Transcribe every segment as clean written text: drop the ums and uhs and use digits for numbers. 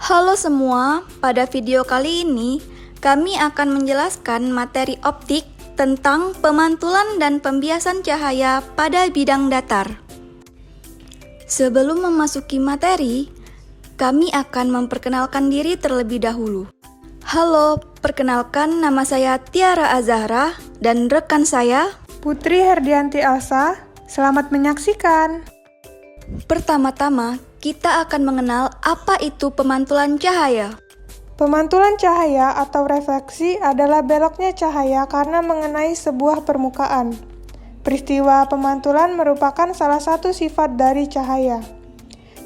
Halo semua, pada video kali ini kami akan menjelaskan materi optik tentang pemantulan dan pembiasan cahaya pada bidang datar. Sebelum memasuki materi, kami akan memperkenalkan diri terlebih dahulu. Halo, perkenalkan nama saya Tiara Azahra dan rekan saya Putri Herdianti Elsa. Selamat menyaksikan. Pertama-tama, kita akan mengenal apa itu pemantulan cahaya. Pemantulan cahaya atau refleksi adalah beloknya cahaya karena mengenai sebuah permukaan. Peristiwa pemantulan merupakan salah satu sifat dari cahaya.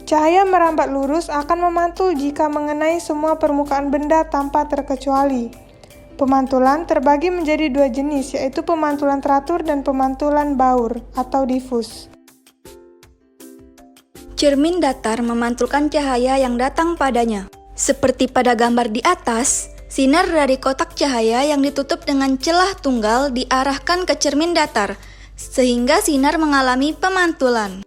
Cahaya merambat lurus akan memantul jika mengenai semua permukaan benda tanpa terkecuali. Pemantulan terbagi menjadi dua jenis, yaitu pemantulan teratur dan pemantulan baur atau difus. Cermin datar memantulkan cahaya yang datang padanya. Seperti pada gambar di atas, sinar dari kotak cahaya yang ditutup dengan celah tunggal diarahkan ke cermin datar, sehingga sinar mengalami pemantulan.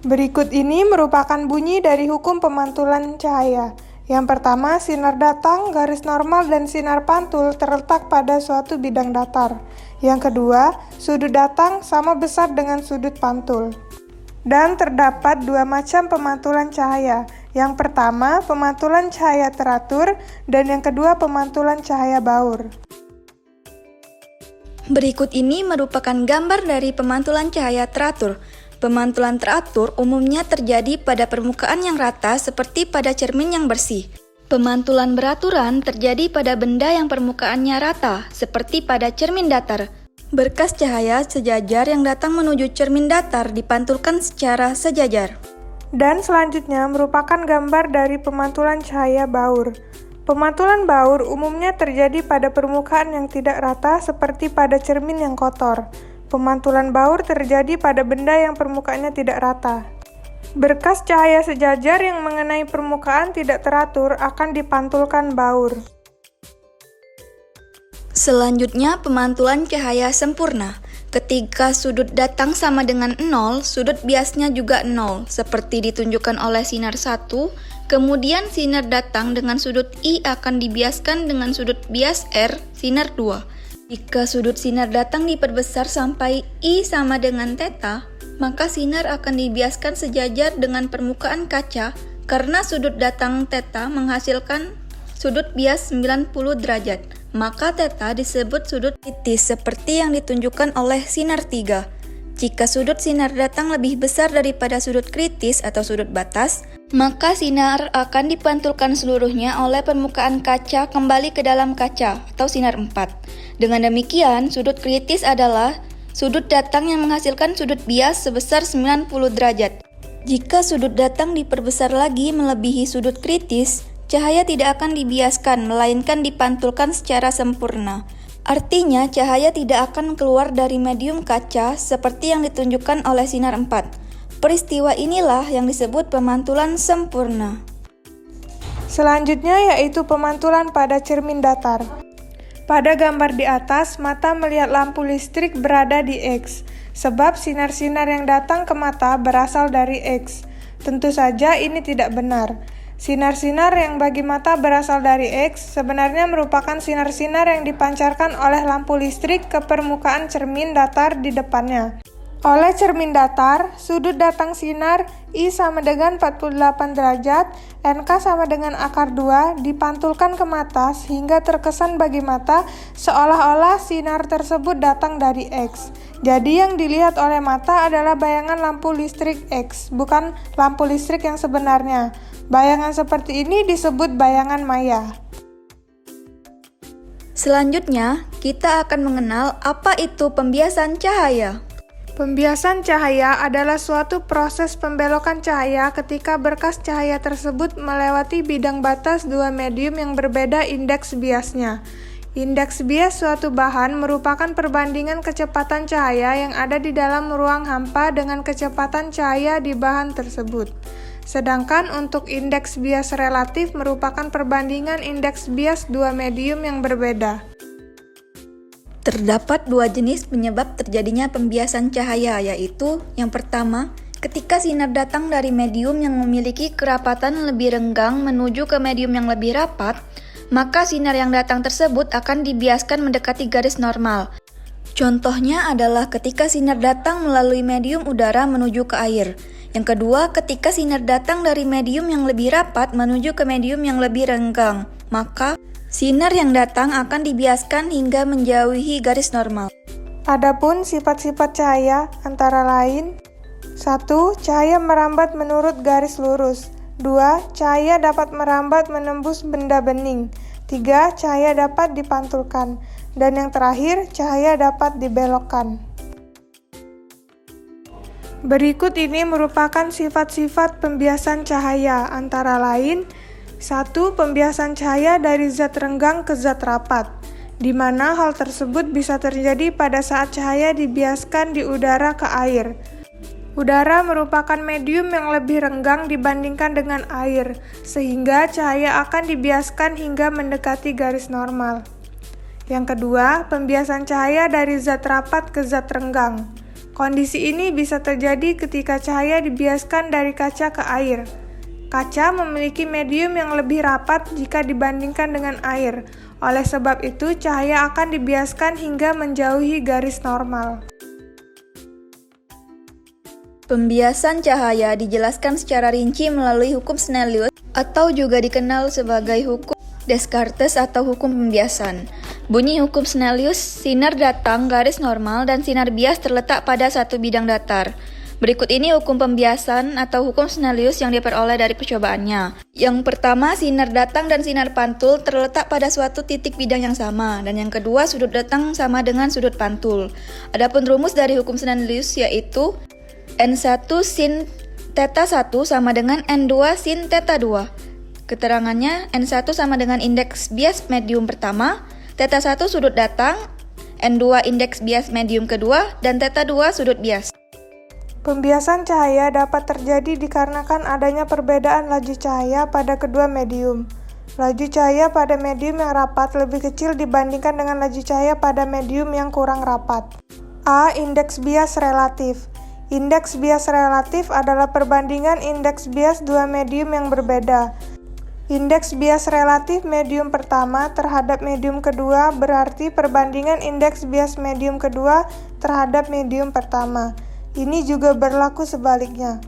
Berikut ini merupakan bunyi dari hukum pemantulan cahaya. Yang pertama, sinar datang, garis normal, dan sinar pantul terletak pada suatu bidang datar. Yang kedua, sudut datang sama besar dengan sudut pantul. Dan terdapat dua macam pemantulan cahaya. Yang pertama, pemantulan cahaya teratur, dan yang kedua, pemantulan cahaya baur. Berikut ini merupakan gambar dari pemantulan cahaya teratur. Pemantulan teratur umumnya terjadi pada permukaan yang rata seperti pada cermin yang bersih. Pemantulan beraturan terjadi pada benda yang permukaannya rata, seperti pada cermin datar. Berkas cahaya sejajar yang datang menuju cermin datar dipantulkan secara sejajar. Dan selanjutnya merupakan gambar dari pemantulan cahaya baur. Pemantulan baur umumnya terjadi pada permukaan yang tidak rata seperti pada cermin yang kotor. Pemantulan baur terjadi pada benda yang permukaannya tidak rata. Berkas cahaya sejajar yang mengenai permukaan tidak teratur akan dipantulkan baur. Selanjutnya, pemantulan cahaya sempurna. Ketika sudut datang sama dengan 0, sudut biasnya juga 0, seperti ditunjukkan oleh sinar 1. Kemudian sinar datang dengan sudut I akan dibiaskan dengan sudut bias R, sinar 2. Jika sudut sinar datang diperbesar sampai I sama dengan theta, maka sinar akan dibiaskan sejajar dengan permukaan kaca karena sudut datang theta menghasilkan sudut bias 90 derajat. Maka theta disebut sudut kritis seperti yang ditunjukkan oleh sinar 3. Jika sudut sinar datang lebih besar daripada sudut kritis atau sudut batas, maka sinar akan dipantulkan seluruhnya oleh permukaan kaca kembali ke dalam kaca atau sinar 4. Dengan demikian, sudut kritis adalah sudut datang yang menghasilkan sudut bias sebesar 90 derajat. Jika sudut datang diperbesar lagi melebihi sudut kritis, cahaya tidak akan dibiaskan, melainkan dipantulkan secara sempurna. Artinya, cahaya tidak akan keluar dari medium kaca seperti yang ditunjukkan oleh sinar 4. Peristiwa inilah yang disebut pemantulan sempurna. Selanjutnya yaitu pemantulan pada cermin datar. Pada gambar di atas, mata melihat lampu listrik berada di X, sebab sinar-sinar yang datang ke mata berasal dari X. Tentu saja ini tidak benar. Sinar-sinar yang bagi mata berasal dari X sebenarnya merupakan sinar-sinar yang dipancarkan oleh lampu listrik ke permukaan cermin datar di depannya. Oleh cermin datar, sudut datang sinar I sama dengan 48 derajat, NK sama dengan akar 2 dipantulkan ke mata sehingga terkesan bagi mata seolah-olah sinar tersebut datang dari X. Jadi yang dilihat oleh mata adalah bayangan lampu listrik X, bukan lampu listrik yang sebenarnya. Bayangan seperti ini disebut bayangan maya. Selanjutnya, kita akan mengenal apa itu pembiasan cahaya. Pembiasan cahaya adalah suatu proses pembelokan cahaya ketika berkas cahaya tersebut melewati bidang batas dua medium yang berbeda indeks biasnya. Indeks bias suatu bahan merupakan perbandingan kecepatan cahaya yang ada di dalam ruang hampa dengan kecepatan cahaya di bahan tersebut. Sedangkan untuk indeks bias relatif merupakan perbandingan indeks bias dua medium yang berbeda. Terdapat dua jenis penyebab terjadinya pembiasan cahaya, yaitu yang pertama, Ketika sinar datang dari medium yang memiliki kerapatan lebih renggang menuju ke medium yang lebih rapat, maka sinar yang datang tersebut akan dibiaskan mendekati garis normal. Contohnya adalah ketika sinar datang melalui medium udara menuju ke air. Yang kedua, ketika sinar datang dari medium yang lebih rapat menuju ke medium yang lebih renggang, maka sinar yang datang akan dibiaskan hingga menjauhi garis normal. Adapun sifat-sifat cahaya antara lain: 1. Cahaya merambat menurut garis lurus. 2. Cahaya dapat merambat menembus benda bening. 3. Cahaya dapat dipantulkan. Dan yang terakhir, cahaya dapat dibelokkan. Berikut ini merupakan sifat-sifat pembiasan cahaya, antara lain: 1. Pembiasan cahaya dari zat renggang ke zat rapat, di mana hal tersebut bisa terjadi pada saat cahaya dibiaskan di udara ke air. Udara merupakan medium yang lebih renggang dibandingkan dengan air, sehingga cahaya akan dibiaskan hingga mendekati garis normal. Yang kedua, pembiasan cahaya dari zat rapat ke zat renggang. Kondisi ini bisa terjadi ketika cahaya dibiaskan dari kaca ke air. Kaca memiliki medium yang lebih rapat jika dibandingkan dengan air. Oleh sebab itu, cahaya akan dibiaskan hingga menjauhi garis normal. Pembiasan cahaya dijelaskan secara rinci melalui hukum Snellius atau juga dikenal sebagai hukum Descartes atau hukum pembiasan. Bunyi hukum Snellius, sinar datang garis normal dan sinar bias terletak pada satu bidang datar. Berikut ini hukum pembiasan atau hukum Snellius yang diperoleh dari percobaannya. Yang pertama, sinar datang dan sinar pantul terletak pada suatu titik bidang yang sama. Dan yang kedua, sudut datang sama dengan sudut pantul. Adapun rumus dari hukum Snellius yaitu N1 sin theta 1 sama dengan N2 sin theta 2. Keterangannya, N1 sama dengan indeks bias medium pertama, theta 1 sudut datang, N2 indeks bias medium kedua, dan theta 2 sudut bias. Pembiasan cahaya dapat terjadi dikarenakan adanya perbedaan laju cahaya pada kedua medium. Laju cahaya pada medium yang rapat lebih kecil dibandingkan dengan laju cahaya pada medium yang kurang rapat. A. Indeks bias relatif. Indeks bias relatif adalah perbandingan indeks bias dua medium yang berbeda. Indeks bias relatif medium pertama terhadap medium kedua berarti perbandingan indeks bias medium kedua terhadap medium pertama. Ini juga berlaku sebaliknya,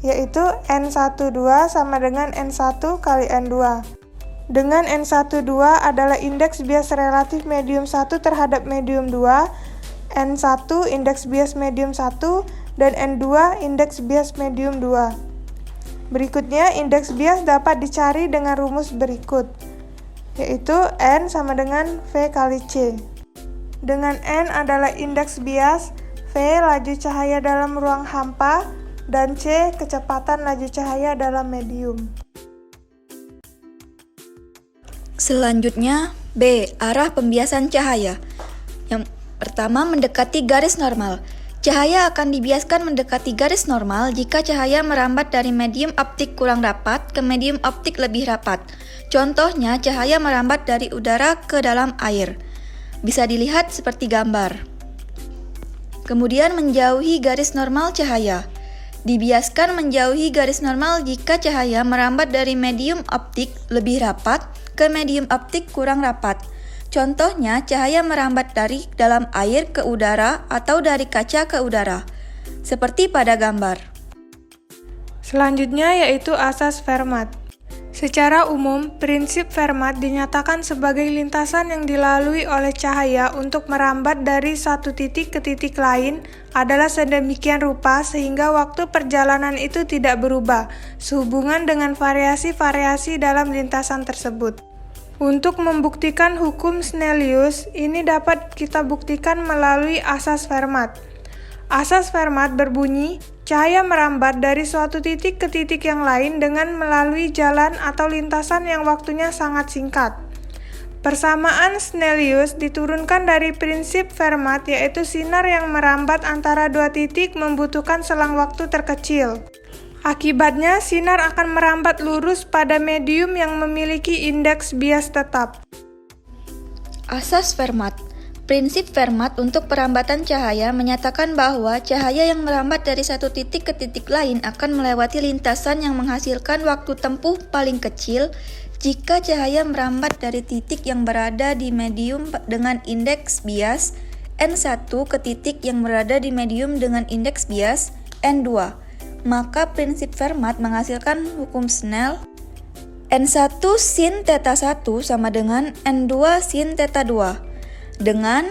yaitu N12 sama dengan N1 kali N2. Dengan N12 adalah indeks bias relatif medium 1 terhadap medium 2, N1 indeks bias medium 1, dan N2 indeks bias medium 2. Berikutnya, indeks bias dapat dicari dengan rumus berikut, yaitu N sama dengan V kali C. Dengan N adalah indeks bias, V laju cahaya dalam ruang hampa, dan C kecepatan laju cahaya dalam medium. Selanjutnya, B. Arah pembiasan cahaya. Yang pertama, mendekati garis normal. Cahaya akan dibiaskan mendekati garis normal jika cahaya merambat dari medium optik kurang rapat ke medium optik lebih rapat. Contohnya, cahaya merambat dari udara ke dalam air. Bisa dilihat seperti gambar. Kemudian menjauhi garis normal cahaya. Dibiaskan menjauhi garis normal jika cahaya merambat dari medium optik lebih rapat ke medium optik kurang rapat. Contohnya, cahaya merambat dari dalam air ke udara atau dari kaca ke udara, seperti pada gambar. Selanjutnya yaitu asas Fermat. Secara umum, prinsip Fermat dinyatakan sebagai lintasan yang dilalui oleh cahaya untuk merambat dari satu titik ke titik lain adalah sedemikian rupa sehingga waktu perjalanan itu tidak berubah, sehubungan dengan variasi-variasi dalam lintasan tersebut. Untuk membuktikan hukum Snellius, ini dapat kita buktikan melalui asas Fermat. Asas Fermat berbunyi, cahaya merambat dari suatu titik ke titik yang lain dengan melalui jalan atau lintasan yang waktunya sangat singkat. Persamaan Snellius diturunkan dari prinsip Fermat, yaitu sinar yang merambat antara dua titik membutuhkan selang waktu terkecil. Akibatnya, sinar akan merambat lurus pada medium yang memiliki indeks bias tetap. Asas Fermat. Prinsip Fermat untuk perambatan cahaya menyatakan bahwa cahaya yang merambat dari satu titik ke titik lain akan melewati lintasan yang menghasilkan waktu tempuh paling kecil jika cahaya merambat dari titik yang berada di medium dengan indeks bias N1 ke titik yang berada di medium dengan indeks bias N2. Maka prinsip Fermat menghasilkan hukum Snell N1 sin theta 1 sama dengan N2 sin theta 2. Dengan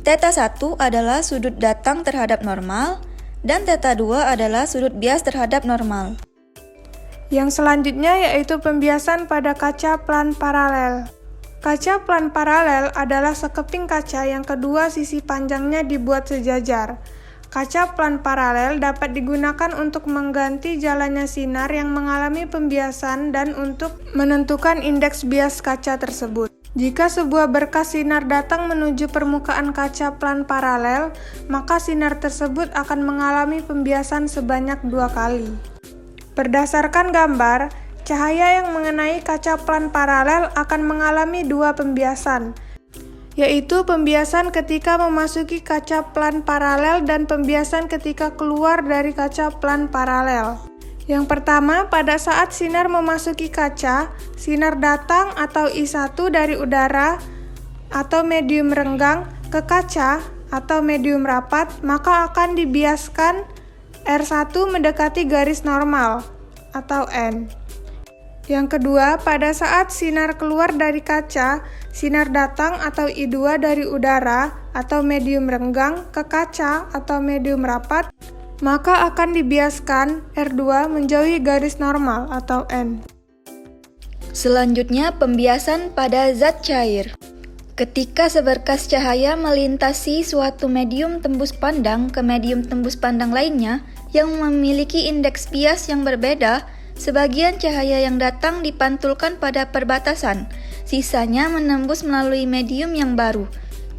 theta 1 adalah sudut datang terhadap normal dan theta 2 adalah sudut bias terhadap normal. Yang selanjutnya yaitu pembiasan pada kaca plan paralel. Kaca plan paralel adalah sekeping kaca yang kedua sisi panjangnya dibuat sejajar. Kaca plan paralel dapat digunakan untuk mengganti jalannya sinar yang mengalami pembiasan dan untuk menentukan indeks bias kaca tersebut. Jika sebuah berkas sinar datang menuju permukaan kaca plan paralel, maka sinar tersebut akan mengalami pembiasan sebanyak 2 kali. Berdasarkan gambar, cahaya yang mengenai kaca plan paralel akan mengalami 2 pembiasan, yaitu pembiasan ketika memasuki kaca plan paralel dan pembiasan ketika keluar dari kaca plan paralel. Yang pertama, pada saat sinar memasuki kaca, sinar datang atau I1 dari udara atau medium renggang ke kaca atau medium rapat, maka akan dibiaskan R1 mendekati garis normal atau N. Yang kedua, pada saat sinar keluar dari kaca, sinar datang atau I2 dari udara atau medium renggang ke kaca atau medium rapat, maka akan dibiaskan R2 menjauhi garis normal atau N. Selanjutnya, pembiasan pada zat cair. Ketika seberkas cahaya melintasi suatu medium tembus pandang ke medium tembus pandang lainnya yang memiliki indeks bias yang berbeda, sebagian cahaya yang datang dipantulkan pada perbatasan, sisanya menembus melalui medium yang baru.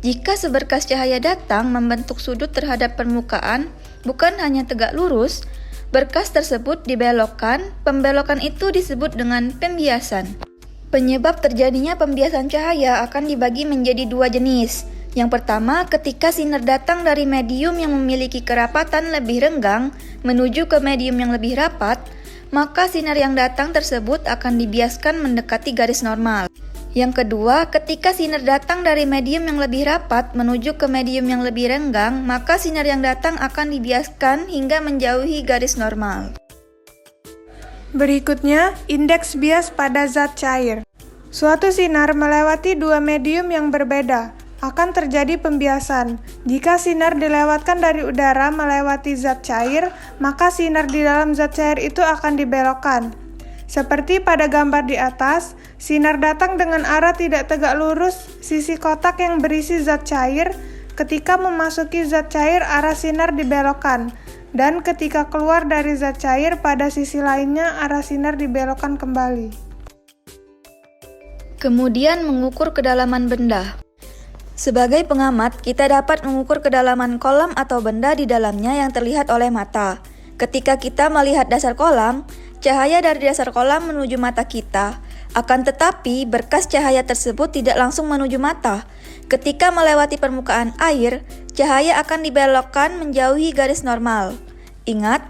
Jika seberkas cahaya datang membentuk sudut terhadap permukaan, bukan hanya tegak lurus, berkas tersebut dibelokkan. Pembelokan itu disebut dengan pembiasan. Penyebab terjadinya pembiasan cahaya akan dibagi menjadi 2 jenis. Yang pertama, ketika sinar datang dari medium yang memiliki kerapatan lebih renggang menuju ke medium yang lebih rapat, maka sinar yang datang tersebut akan dibiaskan mendekati garis normal. Yang kedua, ketika sinar datang dari medium yang lebih rapat menuju ke medium yang lebih renggang, maka sinar yang datang akan dibiaskan hingga menjauhi garis normal. Berikutnya, indeks bias pada zat cair. Suatu sinar melewati 2 medium yang berbeda, akan terjadi pembiasan. Jika sinar dilewatkan dari udara melewati zat cair, maka sinar di dalam zat cair itu akan dibelokkan. Seperti pada gambar di atas, sinar datang dengan arah tidak tegak lurus sisi kotak yang berisi zat cair. Ketika memasuki zat cair, arah sinar dibelokkan, dan ketika keluar dari zat cair pada sisi lainnya, arah sinar dibelokkan kembali. Kemudian mengukur kedalaman benda. Sebagai pengamat, kita dapat mengukur kedalaman kolam atau benda di dalamnya yang terlihat oleh mata. Ketika kita melihat dasar kolam, cahaya dari dasar kolam menuju mata kita. Akan tetapi, berkas cahaya tersebut tidak langsung menuju mata. Ketika melewati permukaan air, cahaya akan dibelokkan menjauhi garis normal. Ingat,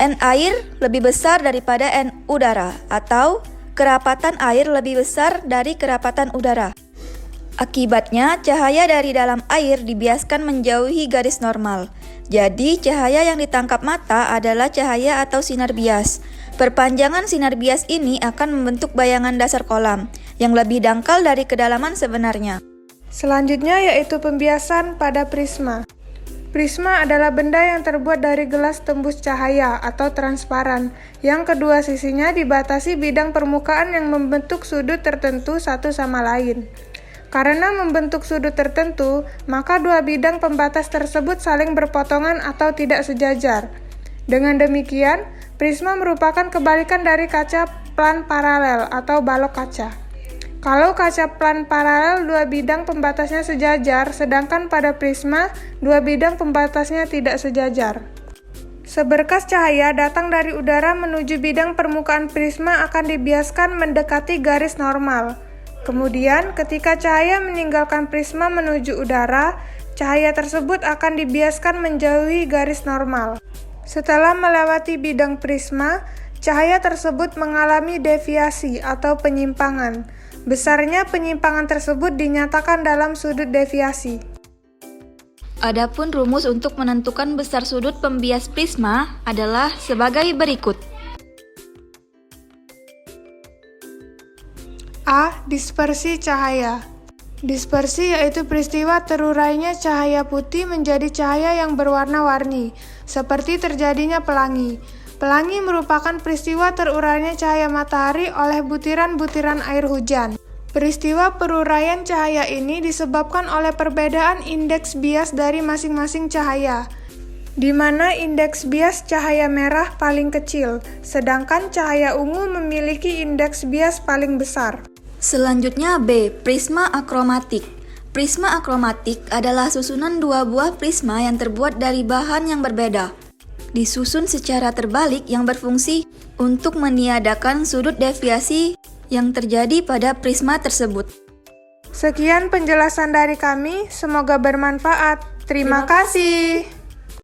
N air lebih besar daripada N udara, atau kerapatan air lebih besar dari kerapatan udara. Akibatnya, cahaya dari dalam air dibiaskan menjauhi garis normal. Jadi, cahaya yang ditangkap mata adalah cahaya atau sinar bias. Perpanjangan sinar bias ini akan membentuk bayangan dasar kolam, yang lebih dangkal dari kedalaman sebenarnya. Selanjutnya yaitu pembiasan pada prisma. Prisma adalah benda yang terbuat dari gelas tembus cahaya atau transparan, yang kedua sisinya dibatasi bidang permukaan yang membentuk sudut tertentu satu sama lain. Karena membentuk sudut tertentu, maka 2 bidang pembatas tersebut saling berpotongan atau tidak sejajar. Dengan demikian, prisma merupakan kebalikan dari kaca plan paralel atau balok kaca. Kalau kaca plan paralel 2 bidang pembatasnya sejajar, sedangkan pada prisma 2 bidang pembatasnya tidak sejajar. Seberkas cahaya datang dari udara menuju bidang permukaan prisma akan dibiaskan mendekati garis normal. Kemudian, ketika cahaya meninggalkan prisma menuju udara, cahaya tersebut akan dibiaskan menjauhi garis normal. Setelah melewati bidang prisma, cahaya tersebut mengalami deviasi atau penyimpangan. Besarnya penyimpangan tersebut dinyatakan dalam sudut deviasi. Adapun rumus untuk menentukan besar sudut pembias prisma adalah sebagai berikut. A. Dispersi cahaya. Dispersi yaitu peristiwa terurainya cahaya putih menjadi cahaya yang berwarna-warni, seperti terjadinya pelangi. Pelangi merupakan peristiwa terurainya cahaya matahari oleh butiran-butiran air hujan. Peristiwa peruraian cahaya ini disebabkan oleh perbedaan indeks bias dari masing-masing cahaya, di mana indeks bias cahaya merah paling kecil, sedangkan cahaya ungu memiliki indeks bias paling besar. Selanjutnya B. Prisma akromatik. Prisma akromatik adalah susunan dua buah prisma yang terbuat dari bahan yang berbeda, disusun secara terbalik yang berfungsi untuk meniadakan sudut deviasi yang terjadi pada prisma tersebut. Sekian penjelasan dari kami, semoga bermanfaat. Terima kasih.